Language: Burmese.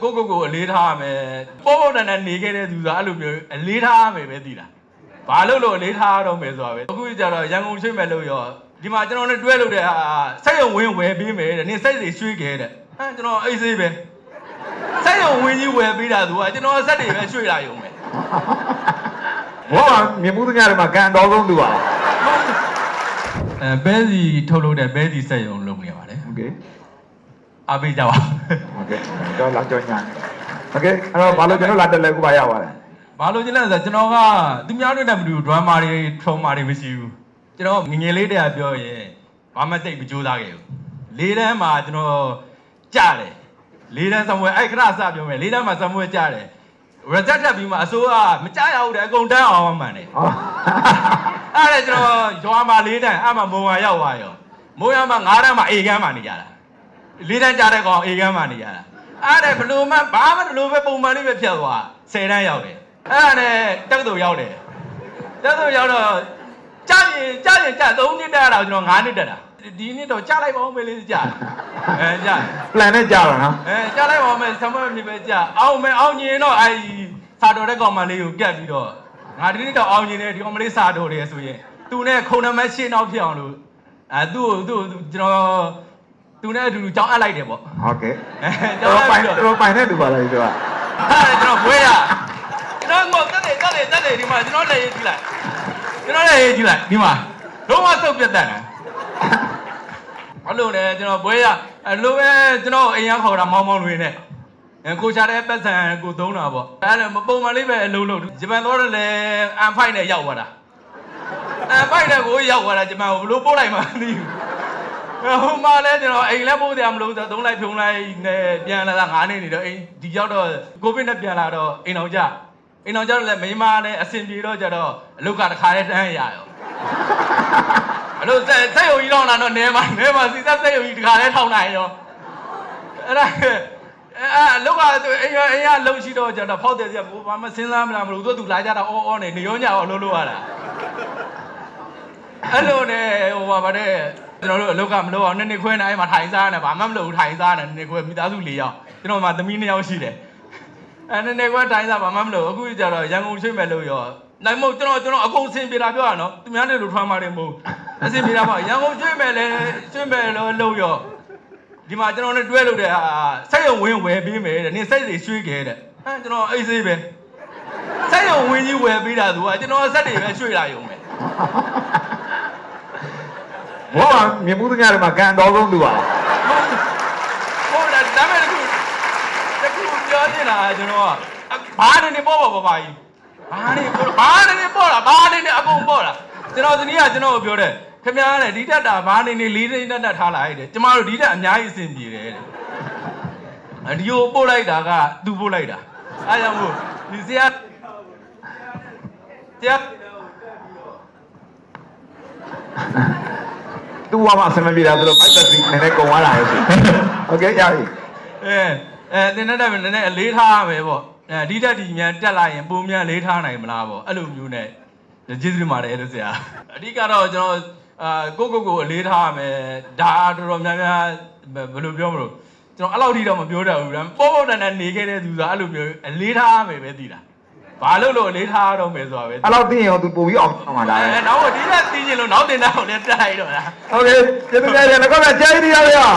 ကိုအလေးထားမယ်ပေါ့ပေါ့တန်တန်နေခဲ့တဲ့သူဆိုအဲ့လိုမျိုးအလေးထားမယ်ပဲသိလားဘာလို့အလေးထားတော့မယ်ဆိုတာပဲအခုကျတော့ရန်ကုန်ရွှေ့မယ်လို့ရောဒီမှာကျွန်တော်နဲ့တွဲလို့တဲ့စိတ်ရုံဝင်းဝယ်ပေးမယ်တဲ့နင်စိတ်တွေရွှေ့ခဲ့တဲ့ဟမ်ကျွန်တော်အိတ်ဆေးပဲစိတ်ရုံဝင်းကြီးဝယ်ပေးတာသူကကျွန်တော်စက်တွေပဲရွှေ့လာရုံပဲဘောကမြင်မှုတညာတွေမှာကန်တော်ဆုံးသူပါပဲစီထုတ်လို့တဲ့ပဲစီစိတ်ရုံလုပ်နေပါတယ်โอเคအားပေးကြပါโอเคတော့လာကြောညာโอเคအဲ့တော့ဘာလို့ကျွန်တော်လာတက်လဲခုပါရပါတယ်ဘာလို့ကျလဲဆိုတော့ကျွန်တော်ကသူများတို့နဲ့မတူဒရမ်မာတွေထရုံမာတွေမရှိဘူးကျွန်တော်ငငယ်လေးတည်းကပြောရင်ဘာမှတိတ်မကြိုးစားခဲ့ဘူး၄တန်းမှာကျွန်တော်ကြားတယ်၄တန်းစမွေအဲ့ခဏစပြောမယ်၄တန်းမှာစမွေကြားတယ်result တက်ပြီးမှအစိုးရမကြားရဘူးတဲ့အကုန်တန်းအောင်မှန်တယ်အဲ့ဒါကျွန်တော်ရွာမှာ၄တန်းအဲ့မှာမုံဝါရောက်သွားရောမုံရမှာ၅တန်းမှာအေကန်းမှာနေကြတာ၄တန်းကြားတဲ့ကောင်အေကန်းမှာနေကြတာအဲ့ဒါဘလို့မှဘာမှဘလို့ပဲပုံမှန်လေးပဲဖြတ်သွား10တန်းရောက်တယ်အဲ့ဒါနဲ့တက္ကသိုလ်ရောက်တယ်တက္ကသိုလ်ရောက်တော့ကြားရင်3နှစ်တက်ရတာကျွန်တော်9နှစ်တက်တာဒီနှစ်တော့ကြားလိုက်ပါဦးမယ်လေးကြားကြား plan နဲ့ကြားတော့နော်ကြားလိုက်ပါဦးမယ်ဆမ်မမြင်ပဲကြားအောင်ညင်တော့အဲ့စာတော်တဲ့ကောင်မလေးကိုကတ်ပြီးတော့ငါဒီနေ့တော့အောင်ညင်တယ်ဒီကောင်မလေးစာတော်တယ်ဆိုရင်သူနဲ့ခုံနမရှင်းနောက်ဖြစ်အောင်လို့သူ့ကျွန်တော်သူနဲ့အတူတူကြောင်းအပ်လိုက်တယ်ပေါ့ဟုတ်ကဲ့တော့ပိုင်တဲ့လူပါလားဒီတော့အဲ့ကျွန်တော်ဘွေးရကျွန်တော်တက်တယ်ဒီမှာကျွန်တော်လည်းရေးကြည့်လိုက်ဒီမှာလုံးဝစုပ်ပြတ်တတ်တယ်အဲ့လိုနဲ့ကျွန်တော်ဘွေးရအဲ့လိုပဲကျွန်တော်အိမ်ရောက်ခေါ်တာမောင်းတွေနဲ့ကိုချတဲ့ပတ်စံကိုသုံးတာပေါ့အဲ့ဒါပုံမှန်လေးပဲအလုံးလုံးဂျပန်တော့လည်းအန်ဖိုက်နဲ့ရောက်သွားတာအန်ဖိုက်နဲ့ကိုရောက်သွားတာဂျပန်ကိုဘလို့ပို့လိုက်မှမသိဘူးဟိုမှာလဲကျွန်တော်အိမ်လည်းပို့တယ်မလို့ဆိုသုံးလိုက်ဖြုံလိုက်နဲ့ပြန်လာတာ9နှစ်နေတော့အိမ်ဒီရောက်တော့ကိုဗစ်နဲ့ပြန်လာတော့အိမ်အောင်ကြတော့လည်းမိမနဲ့အဆင်ပြေတော့ကြတော့အလုတ်ကတစ်ခါတည်းတန်းရရောအလုတ်စက်ရုံကြီးတော့လာတော့နဲမှာစီစက်ရုံကြီးတစ်ခါတည်းထောင်နိုင်ရောအဲ့ဒါအလုတ်ကအိမ်ကလုံရှိတော့ကြတော့ဖောက်တယ်စီဘာမှစဉ်းစားမလားမလို့သူလာကြတာအော်နေရောညအောင်လို့ရတာအဲ့လိုနဲ့ဟိုပါတဲ့ကျွန်တော်တို့အလုတ်ကမလို့အောင်နှစ်ခွဲနဲ့အဲ့မှာထိုင်စားနေဘာမှမလုပ်ထိုင်စားနေနှစ်ခွဲမိသားစု4ယောက်ကျွန်တော်မှသမီး2ယောက်ရှိတယ်အဲ့နှစ်ခွဲထိုင်စားဘာမှမလုပ်အခုကျတော့ရန်ကုန်ရွှေ့မယ်လို့ရောနိုင်မို့ကျွန်တော်အကုန်အဆင်ပြေတာပြောရနော်သူများတွေလိုထွမ်းပါတယ်မဟုတ်အဆင်ပြေတာပေါ့ရန်ကုန်ရွှေ့မယ်လို့ရောဒီမှာကျွန်တော်နဲ့တွဲလို့တဲ့စိတ်ရုံဝင်းဝယ်ပေးမယ်တဲ့နင်စိတ်တွေရွှေ့ခဲ့တဲ့ဟမ်ကျွန်တော်အိတ်ဆေးပဲစိတ်ရုံဝင်းကြီးဝယ်ပေးတာသူကကျွန်တော်စက်တွေပဲရွှေ့လာရုံပဲဘောကမြင်မှုတညာတွေမှာကန်တော်ဆုံးသူပါဟုတ်တယ်ဒါပေမဲ့တခုပြောနေတာကျွန်တော်ကဘာနေပေါ့ပါကြီးဘာနေပေါ့လားဘာနေအကုန်ပေါ့လားကျွန်တော်ဒီနေ့ကကျွန်တော်ကိုပြောတယ်ခင်ဗျားနဲ့ဒီတက်တာဘာနေ၄သိန်းတက်ထားလိုက်တယ်ကျမတို့ဒီတက်အများကြီးအဆင်ပြေတယ်တဲ့ဒီကိုပို့လိုက်တာကသူပို့လိုက်တာအားကြောင့်မို့ဒီဆရာသူ့ဘာမှအဆင်မပြေတာဆိုတော့မိုက်သက်ပြီးနည်းနည်းကုန်သွားတာရဲ့โอเคရပြီတင်းနဲ့တက်မယ်နည်းနည်းအလေးထားရမယ်ပေါ့ဒီတက်ဒီမြန်တက်လိုက်ရင်ပုံမြန်လေးထားနိုင်မလားပေါ့အဲ့လိုမျိုးနဲ့ကျေးဇူးတင်ပါတယ်လို့ဆရာအဓိကတော့ကျွန်တော်ကိုအလေးထားရမယ်ဒါတော်တော်များများဘယ်လိုပြောမလို့ကျွန်တော်အဲ့လောက်ထိတော့မပြောတတ်ဘူးပေါ့တန်တန်နေခဲ့တဲ့သူဆိုအဲ့လိုမျိုးအလေးထားရမယ်ပဲသိလားဘာလို့အလေးထားတော့မယ်ဆိုတာပဲအဲ့လောက်သိရင်သူပို့ပြီးအောင်မှာလားနောက်ဒီတက်သိချင်လို့နောက်တင်တော့လည်းတက်လိုက်တော့လားโอเคကျေးဇူးများတယ်ငါကကျေးဇူးရပါ